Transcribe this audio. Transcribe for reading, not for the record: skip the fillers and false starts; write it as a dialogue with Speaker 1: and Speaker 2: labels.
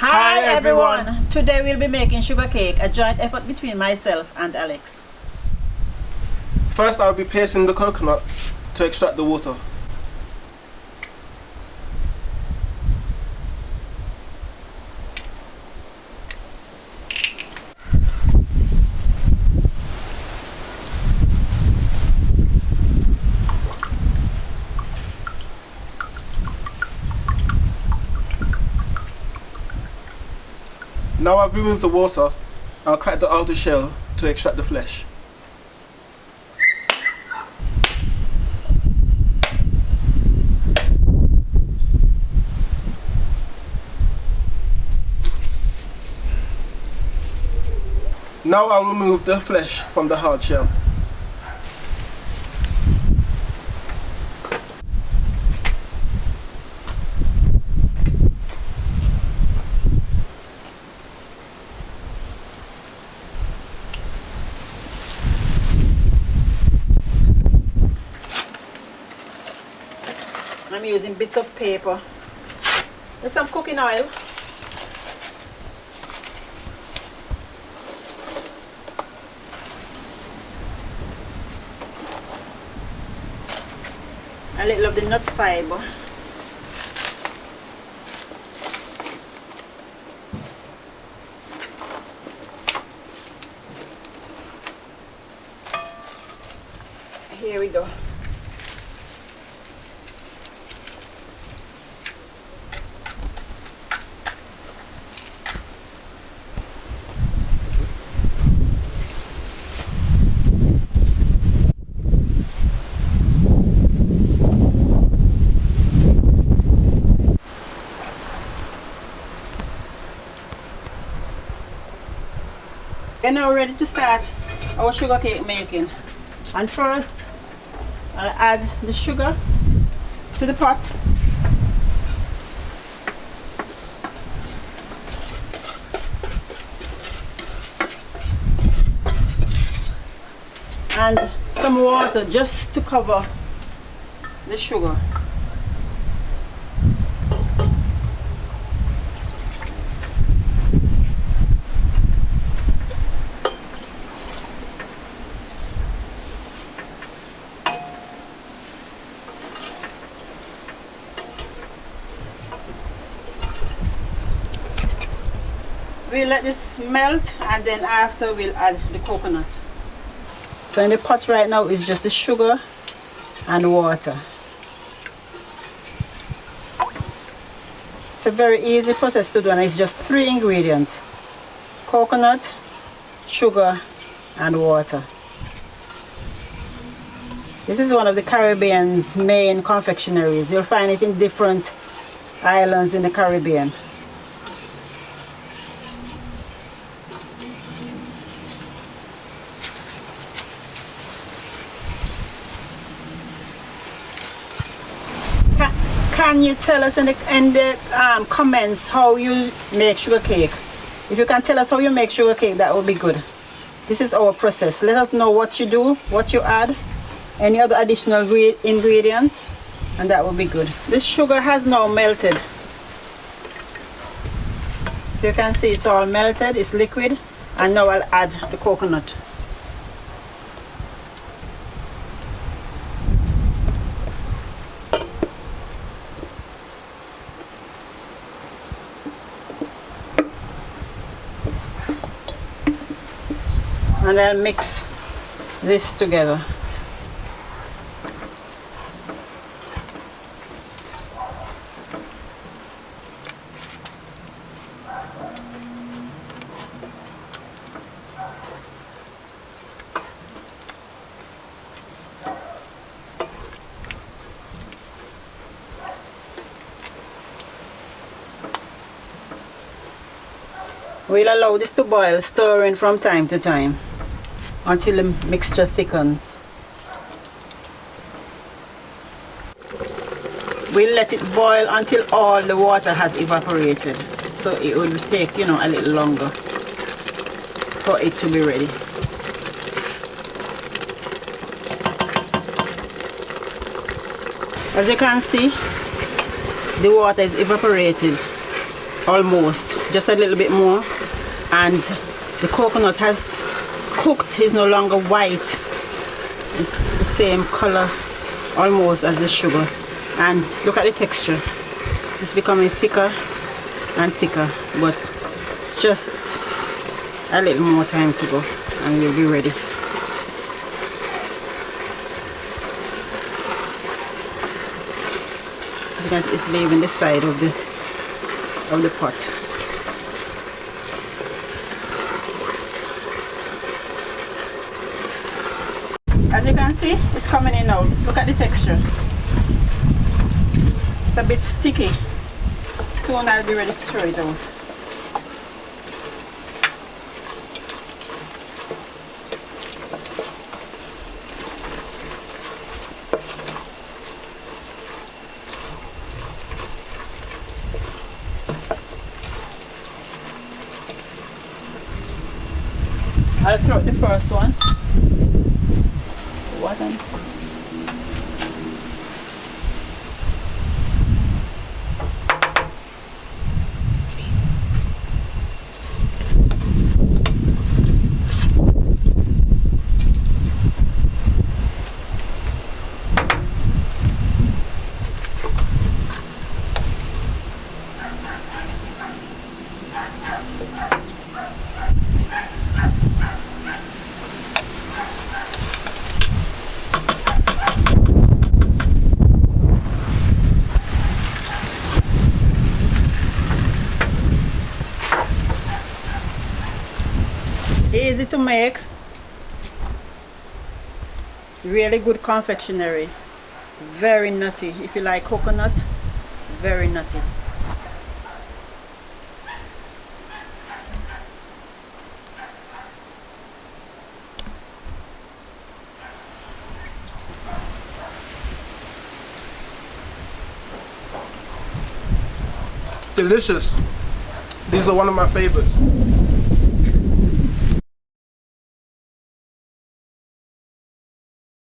Speaker 1: Hi everyone! Today we'll be making sugar cake, a joint effort between myself and Alex.
Speaker 2: First I'll be pasting the coconut to extract the water. Now I've removed the water, I'll crack the outer shell to extract the flesh. Now I'll remove the flesh from the hard shell.
Speaker 1: I'm using bits of paper with some cooking oil. A little of the nut fiber. Here we go. We're now ready to start our sugar cake making. And first, I'll add the sugar to the pot. And some water just to cover the sugar. We'll let this melt and then after we'll add the coconut. So in the pot right now is just the sugar and water. It's a very easy process to do and it's just 3 ingredients: coconut, sugar and water. This is one of the Caribbean's main confectioneries. You'll find it in different islands in the Caribbean. Can you tell us in the comments how you make sugar cake? If you can tell us how you make sugar cake, that would be good. This is our process. Let us know what you do, what you add, any other additional ingredients, and that will be good. This sugar has now melted. You can see it's all melted, it's liquid, and now I'll add the coconut. And I'll mix this together. We'll allow this to boil, stirring from time to time until the mixture thickens. We'll let it boil until all the water has evaporated. So it will take, a little longer for it to be ready. As you can see, the water is evaporated almost, just a little bit more, and the coconut has cooked. Is no longer white. It's the same color almost as the sugar, and look at the texture. It's becoming thicker and thicker, but just a little more time to go and we'll be ready. Because it's leaving the side of the pot. As you can see, it's coming in now. Look at the texture. It's a bit sticky. Soon I'll be ready to throw it out. I'll throw out the first one. What then? Easy to make, really good confectionery, very nutty. If you like coconut, very nutty.
Speaker 2: Delicious. These are one of my favorites.